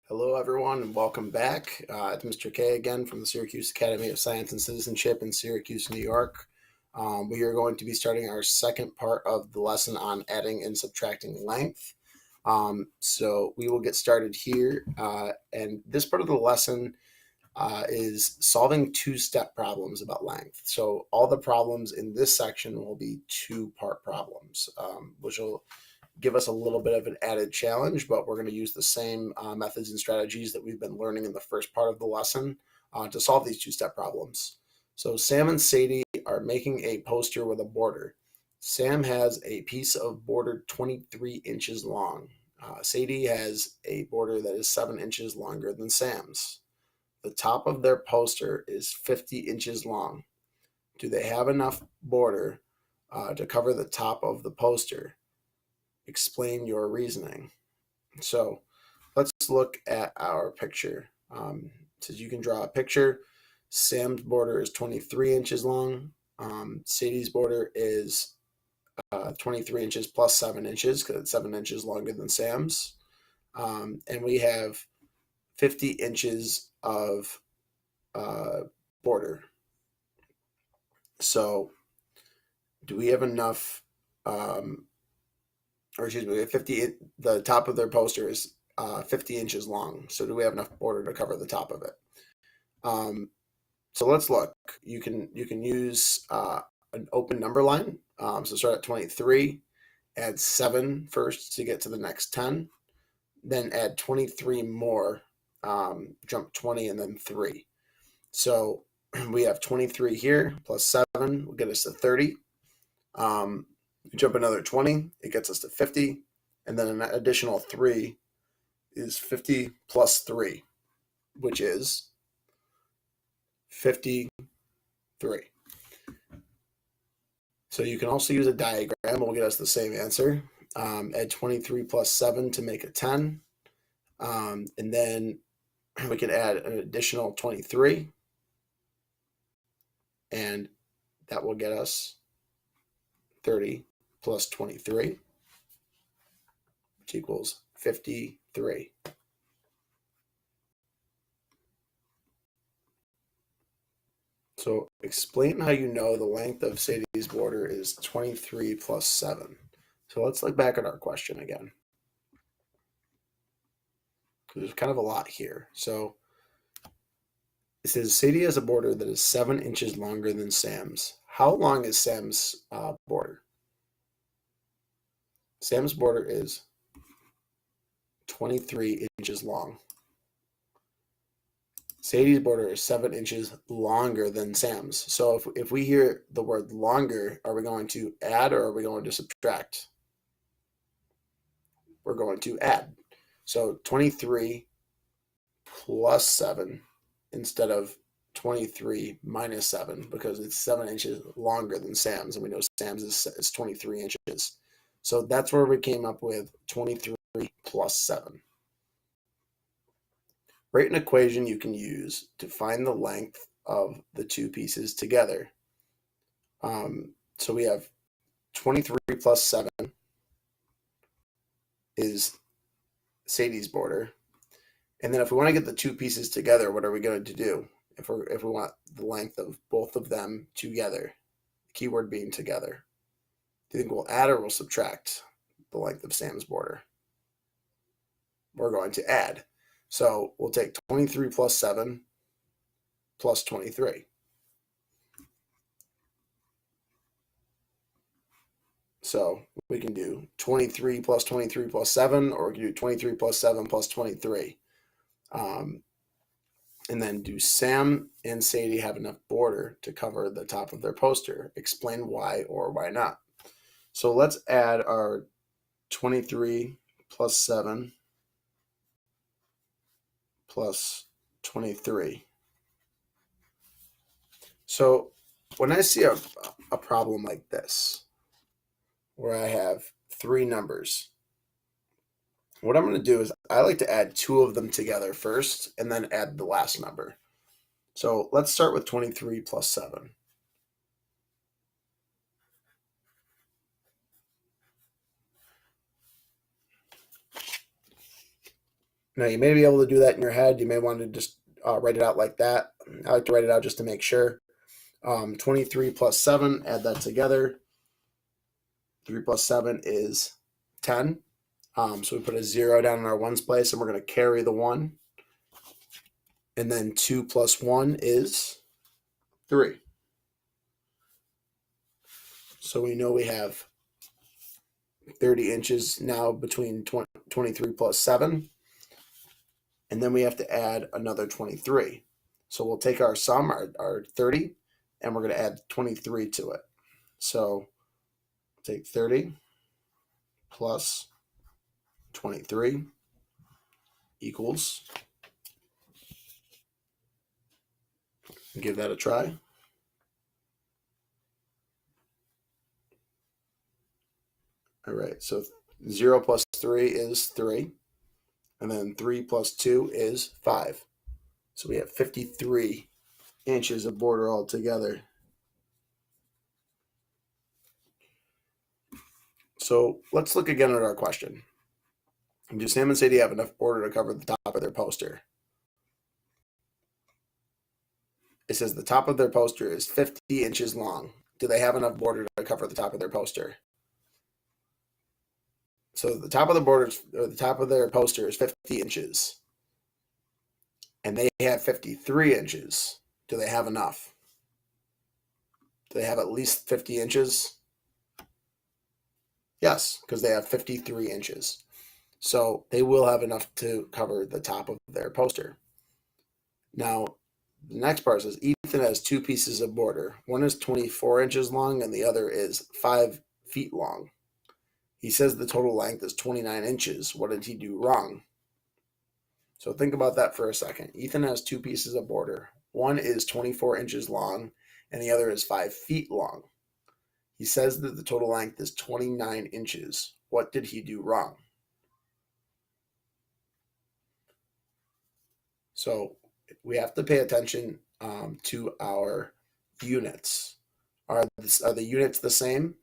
Hello, everyone, and welcome back. It's Mr. K again from the Syracuse Academy of Science and Citizenship in Syracuse, New York. We are going to be starting our second part of the lesson on adding and subtracting length. So we will get started here. And this part of the lesson is solving two-step problems about length. So all the problems in this section will be two-part problems, which will give us a little bit of an added challenge, but we're going to use the same methods and strategies that we've been learning in the first part of the lesson to solve these two-step problems. So Sam and Sadie are making a poster with a border. Sam has a piece of border 23 inches long. Sadie has a border that is 7 inches longer than Sam's. The top of their poster is 50 inches long. Do they have enough border to cover the top of the poster? Explain your reasoning. So let's look at our picture. So you can draw a picture. Sam's border is 23 inches long. Sadie's border is 23 inches plus 7 inches because it's 7 inches longer than Sam's. And we have 50 inches of border. So do we have enough or excuse me, 50, the top of their poster is 50 inches long. So do we have enough border to cover the top of it? So let's look. You can use an open number line. So start at 23, add 7 first to get to the next 10, then add 23 more, jump 20 and then 3. So we have 23 here plus 7 will get us to 30. You jump another 20, it gets us to 50, and then an additional 3 is 50 plus 3, which is 53. So you can also use a diagram, will get us the same answer. Add 23 plus 7 to make a 10, and then we can add an additional 23, and that will get us 30 plus 23, which equals 53. So explain how you know the length of Sadie's border is 23 plus 7. So let's look back at our question again. There's kind of a lot here. So it says Sadie has a border that is 7 inches longer than Sam's. How long is Sam's border? Sam's border is 23 inches long. Sadie's border is 7 inches longer than Sam's. So if we hear the word longer, are we going to add or are we going to subtract? We're going to add. So 23 plus 7 instead of 23 minus 7 because it's 7 inches longer than Sam's, and we know Sam's is 23 inches. So that's where we came up with 23 plus 7. Write an equation you can use to find the length of the two pieces together. So we have 23 plus 7 is Sadie's border. And then if we want to get the two pieces together, what are we going to do? If we want the length of both of them together, the keyword being together. Do you think we'll add or we'll subtract the length of Sam's border? We're going to add. So we'll take 23 plus 7 plus 23. So we can do 23 plus 23 plus 7, or we can do 23 plus 7 plus 23. And then do Sam and Sadie have enough border to cover the top of their poster? Explain why or why not. So let's add our 23 plus 7 plus 23. So when I see a problem like this, where I have 3 numbers, what I'm going to do is I like to add 2 of them together first and then add the last number. So let's start with 23 plus 7. Now, you may be able to do that in your head. You may want to just write it out like that. I like to write it out just to make sure. 23 plus 7, add that together. 3 plus 7 is 10. So we put a 0 down in our ones place, and we're going to carry the 1. And then 2 plus 1 is 3. So we know we have 30 inches now between 23 plus 7. And then we have to add another 23. So we'll take our sum, our 30, and we're going to add 23 to it. So take 30 plus 23 equals, give that a try. All right, so 0 plus 3 is 3, and then 3 plus 2 is 5. So we have 53 inches of border altogether. So let's look again at our question. Do Sam and Sadie have enough border to cover the top of their poster? It says the top of their poster is 50 inches long. Do they have enough border to cover the top of their poster? So the top of the border, or the top of their poster is 50 inches. And they have 53 inches. Do they have enough? Do they have at least 50 inches? Yes, because they have 53 inches. So they will have enough to cover the top of their poster. Now, the next part says Ethan has 2 pieces of border. One is 24 inches long and the other is 5 feet long. He says the total length is 29 inches. What did he do wrong? So think about that for a second. Ethan has 2 pieces of border. One is 24 inches long and the other is 5 feet long. He says that the total length is 29 inches. What did he do wrong? So we have to pay attention to our units. Are the units the same?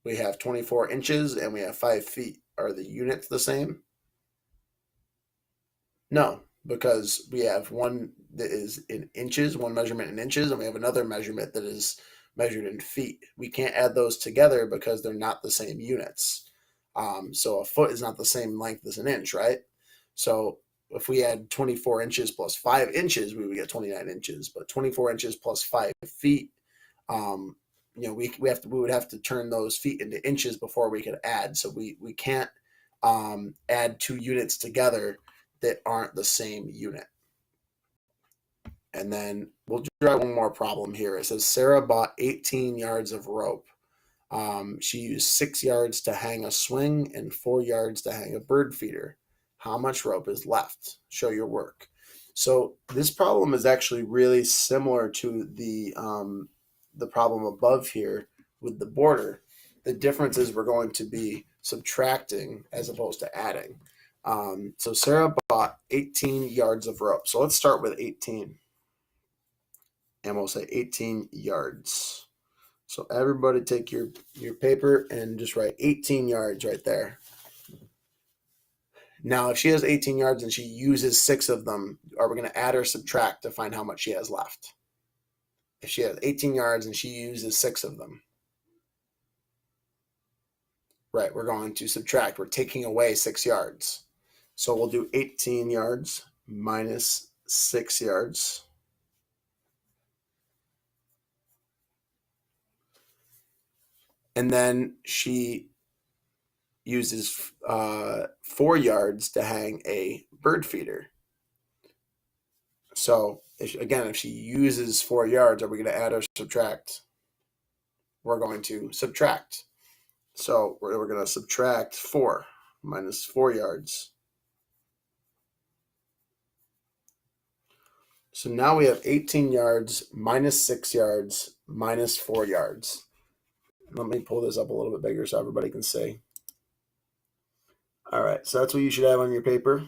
We have 24 inches and we have 5 feet. Are the units the same? No, because we have one that is in inches, one measurement in inches, and we have another measurement that is measured in feet. We can't add those together because they're not the same units. So a foot is not the same length as an inch, right? So if we add 24 inches plus 5 inches, we would get 29 inches. But 24 inches plus 5 feet, we would have to turn those feet into inches before we could add. So we can't add 2 units together that aren't the same unit. And then we'll try one more problem here. It says Sarah bought 18 yards of rope. She used 6 yards to hang a swing and 4 yards to hang a bird feeder. How much rope is left? Show your work. So this problem is actually really similar to the problem above here with the border. The difference is we're going to be subtracting as opposed to adding. So Sarah bought 18 yards of rope. So let's start with 18. And we'll say 18 yards. So everybody take your paper and just write 18 yards right there. Now, if she has 18 yards and she uses 6 of them, are we going to add or subtract to find how much she has left? If she has 18 yards and she uses 6 of them, right, we're going to subtract. We're taking away 6 yards. So we'll do 18 yards minus 6 yards. And then she uses 4 yards to hang a bird feeder. So if she uses 4 yards, are we going to add or subtract? We're going to subtract. So we're going to subtract 4 minus 4 yards. So now we have 18 yards minus 6 yards minus 4 yards. Let me pull this up a little bit bigger so everybody can see. All right, so that's what you should have on your paper.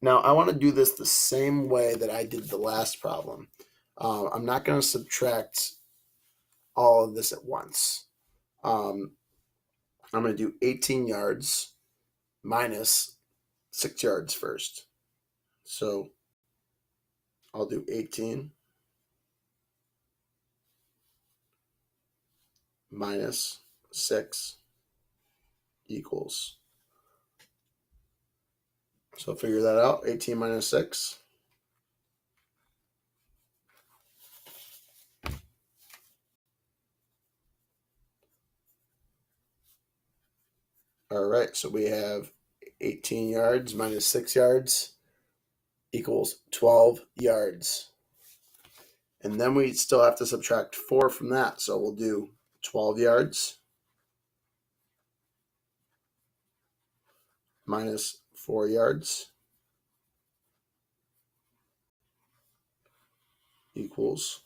Now, I want to do this the same way that I did the last problem. I'm not going to subtract all of this at once. I'm going to do 18 yards minus 6 yards first. So I'll do 18 minus 6 equals. So figure that out. 18 minus 6. All right, so we have 18 yards minus 6 yards equals 12 yards. And then we still have to subtract 4 from that. So we'll do 12 yards minus 4 yards equals.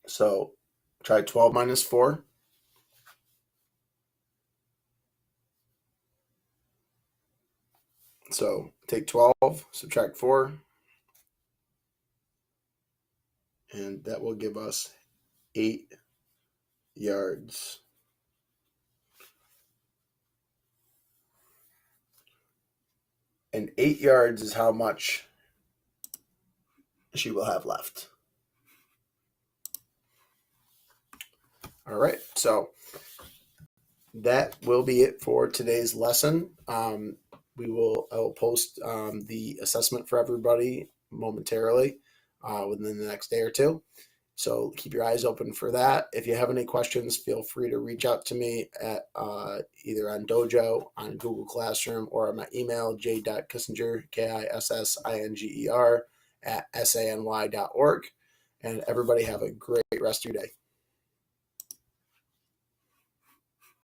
So try 12 minus 4. So take 12, subtract 4, and that will give us 8 yards. And 8 yards is how much she will have left. All right, so that will be it for today's lesson. I will post the assessment for everybody momentarily within the next day or two. So keep your eyes open for that. If you have any questions, feel free to reach out to me at either on Dojo, on Google Classroom, or on my email, j.kissinger, KISSINGER, @SANY.org. And everybody have a great rest of your day.